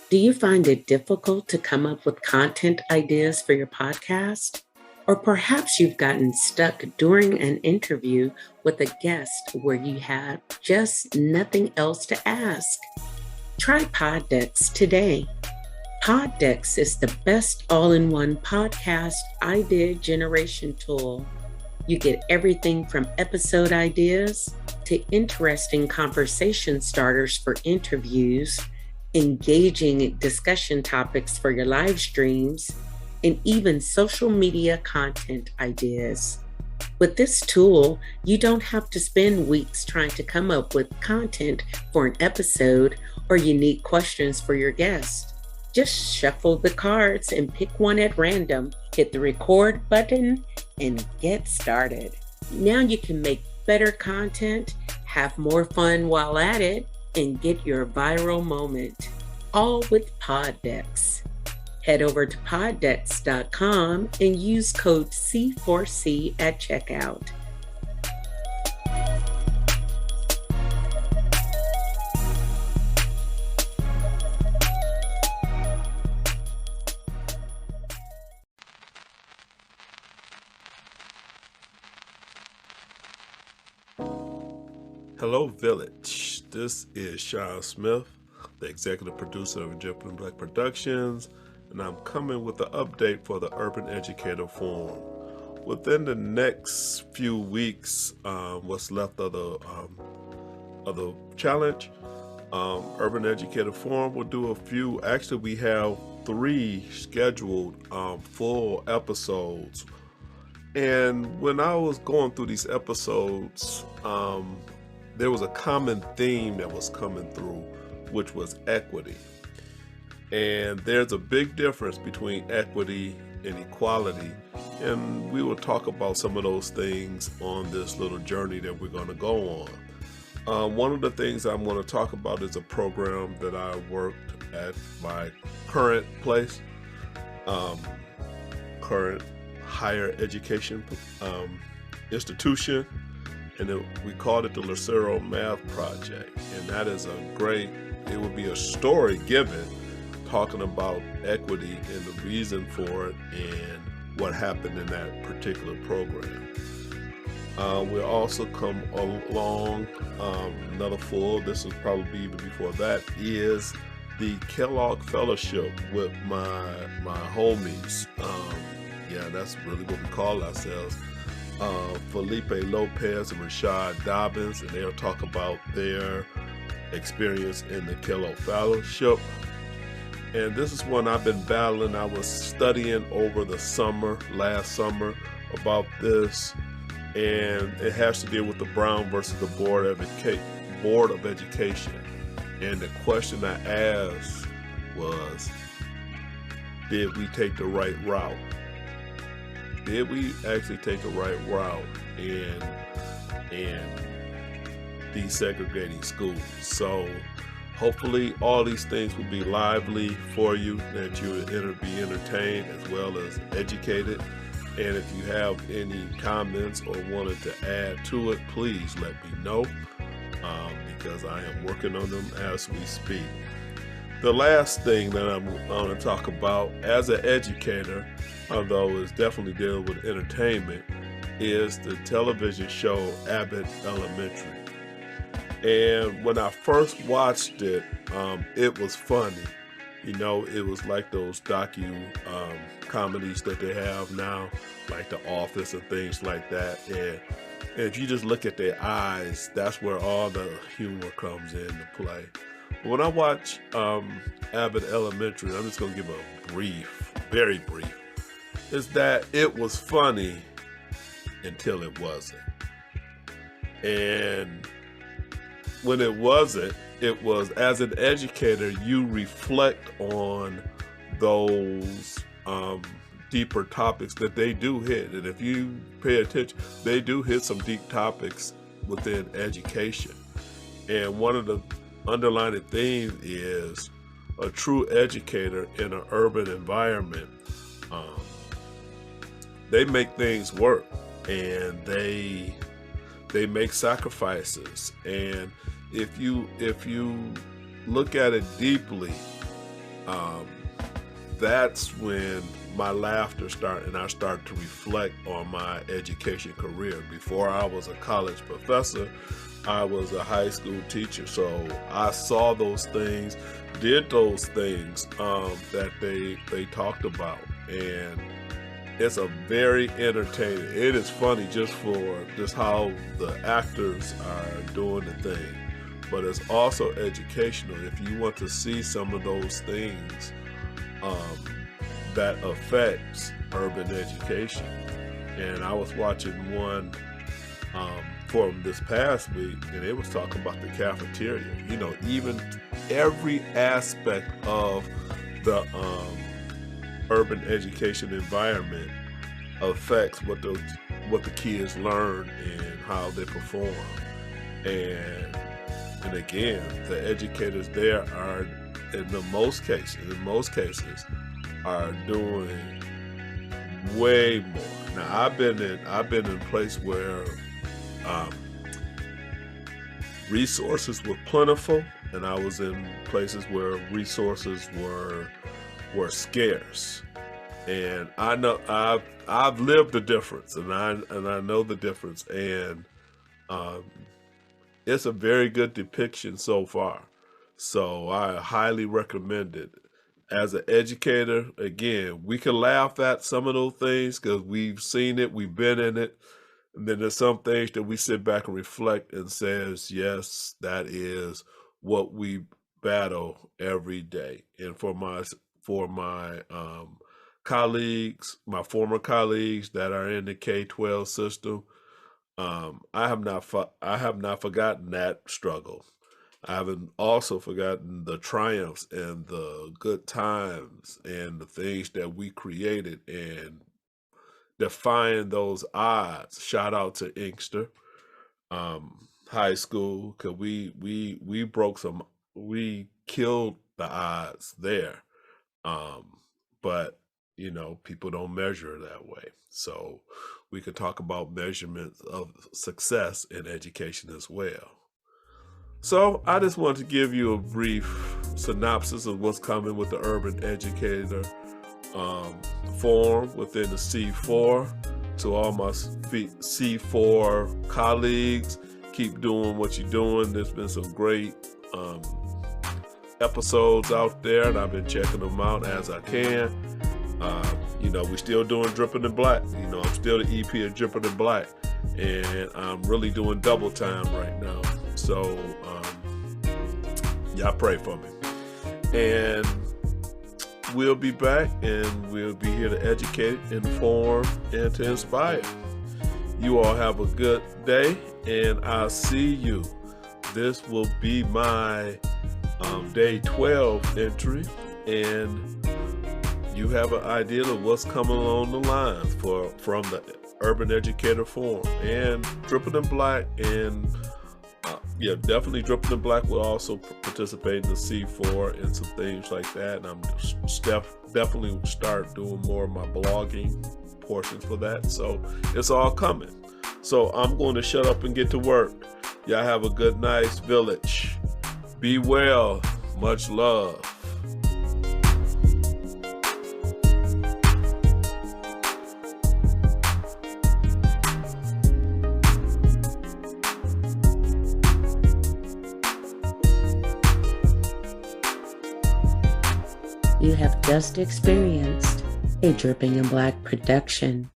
Do you find it difficult to come up with content ideas for your podcast? Or perhaps you've gotten stuck during an interview with a guest where you have just nothing else to ask? Try Poddex today. Poddex is the best all-in-one podcast idea generation tool. You get everything from episode ideas to interesting conversation starters for interviews, engaging discussion topics for your live streams, and even social media content ideas. With this tool, you don't have to spend weeks trying to come up with content for an episode or unique questions for your guest. Just shuffle the cards and pick one at random, hit the record button, and get started. Now you can make better content, have more fun while at it, and get your viral moment, all with Poddex. Head over to poddex.com and use code C4C at checkout. Hello, Village. This is Shawn Smith, the executive producer of Drippin' Black Productions, and I'm coming with an update for the Urban Educator Forum. Within the next few weeks, what's left of the challenge, Urban Educator Forum will do a few. Actually, we have 3 scheduled full episodes. And when I was going through these episodes, there was a common theme that was coming through, which was equity. And there's a big difference between equity and equality. And we will talk about some of those things on this little journey that we're going to go on. One of the things I'm going to talk about is a program that I worked at my current place, current higher education institution. And we called it the Lucero Math Project. And that is it would be a story given talking about equity and the reason for it and what happened in that particular program. We'll also come along another full, this is probably even before that, is the Kellogg Fellowship with my homies. That's really what we call ourselves. Felipe Lopez and Rashad Dobbins, and they'll talk about their experience in the Kellogg Fellowship. And this is one I've been battling. I was studying over the last summer, about this, and it has to deal with the Brown versus the Board of Education. And the question I asked was, did we take the right route? Did we actually take the right route in desegregating schools? So hopefully all these things will be lively for you, that you will be entertained as well as educated. And if you have any comments or wanted to add to it, please let me know, because I am working on them as we speak. The last thing that I'm going to talk about as an educator, although it's definitely dealing with entertainment, is the television show Abbott Elementary. And when I first watched it, it was funny. It was like those comedies that they have now, like The Office and things like that. And if you just look at their eyes, that's where all the humor comes into play. But when I watch Abbott Elementary, I'm just going to give a very brief, is that it was funny until it wasn't. And when it wasn't, it was, as an educator, you reflect on those deeper topics that they do hit. And if you pay attention, they do hit some deep topics within education. And one of the underlying themes is a true educator in an urban environment. They make things work, and they make sacrifices. And if you look at it deeply, um, that's when my laughter started, and I started to reflect on my education career. Before I was a college professor, I was a high school teacher, so I saw those things, did those things that they talked about, and it's a very entertaining. It is funny just for just how the actors are doing the thing, but it's also educational. If you want to see some of those things that affects urban education, and I was watching one from this past week, and it was talking about the cafeteria. You know, even every aspect of the urban education environment affects what the kids learn and how they perform. And again, the educators there are in most cases are doing way more. Now I've been in place where resources were plentiful, and I was in places where resources were scarce. And I know I've lived the difference, and I know the difference, and it's a very good depiction so far. So I highly recommend it. As an educator, again, we can laugh at some of those things because we've seen it, we've been in it. And then there's some things that we sit back and reflect and says, yes, that is what we battle every day. And for my colleagues, my former colleagues that are in the K-12 system, I have not forgotten that struggle. I haven't also forgotten the triumphs and the good times and the things that we created and defying those odds. Shout out to Inkster High School, because we killed the odds there. But you know, people don't measure that way. So we could talk about measurements of success in education as well. So I just want to give you a brief synopsis of what's coming with the Urban Educator Forum within the C4. To all my C4 colleagues, keep doing what you're doing. There's been some great episodes out there, and I've been checking them out as I can. You know, we're still doing Dripping in Black. You know, I'm still the EP of Dripping in Black, and I'm really doing double time right now. So, y'all pray for me. And we'll be back, and we'll be here to educate, inform, and to inspire. You all have a good day, and I'll see you. This will be my day 12 entry, and you have an idea of what's coming along the lines from the Urban Educator Forum. And Dripping in Black, and definitely Dripping in Black will also participate in the C4 and some things like that. And I'm definitely start doing more of my blogging portions for that. So it's all coming. So I'm going to shut up and get to work. Y'all have a good, nice village. Be well. Much love. You have just experienced a Dripping in Black production.